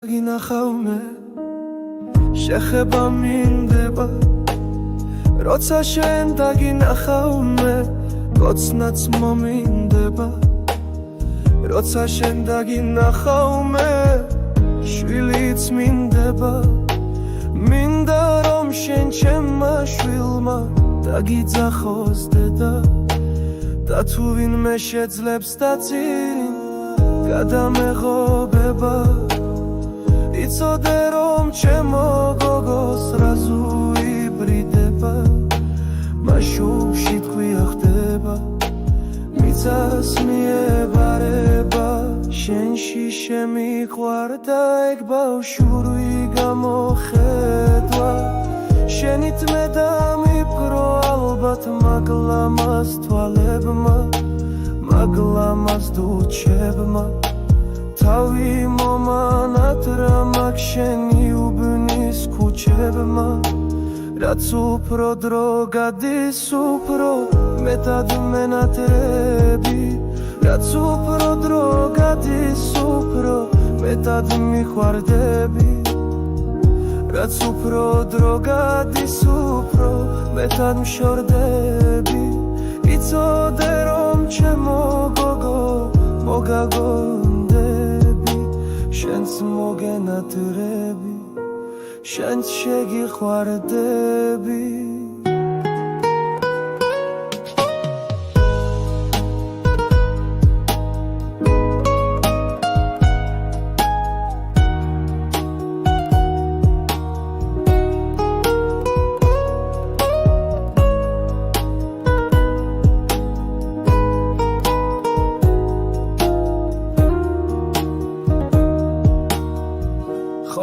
გინახავ მე შეხება მინდება როცა შენ დაგინახავ მე კოცნაც მომინდება როცა შენ დაგინახავ მე შვილიც მინდება მინდა რომ შენ ჩემმა შვილმა დაგიძახოს დედა და თუ ვინმე შეძლებს დაწირინ გადამეღობება იცოდე რომ ჩემო გოგოს რაზუ იბრიდება მაშუბში თქვია ხდება მიწას მიებარება შენში შემიყვარდა ეგ ბავშვური გამოხედვა შენით მე დამიფკრო ალბათ მაგლამას თვალებმა მაგლამას დუჩებმა თავი მომანატრა მაგ შენი უბნის ქუჩებმა რაც უფრო დრო გადის უფრო მეტად მენატრები რაც უფრო დრო გადის უფრო მეტად მიხვარდები რაც უფრო დრო გადის უფრო მეტად მშორდები იცოდე რომ ჩემო გოგო მოგაგონდები შენც მოგენატრები შენც შეგიხვარდები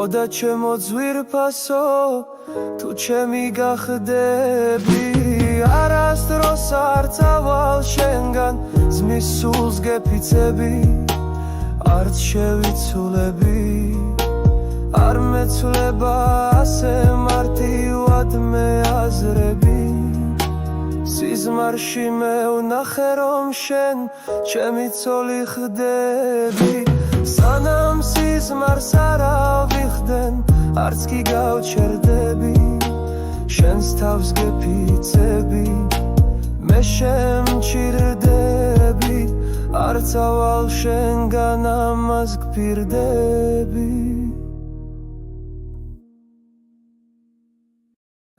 ხოდა ჩემო ძვირფასო თუ ჩემი გახდები არასდროს არ წავალ შენგან ზმის სულს გეფიცები არც შევიცულები არ მეცვლება ასე მარტივად მე აზრები სიზმარში მე ვნახე რომ შენ ჩემი ცოლი ხდები სანამ სიზმარს არა ვიხდენ არც კი გავჩერდები შენს თავს გეფიცები მე შემჭირდები არ წავალ შენგან ამას გფირდები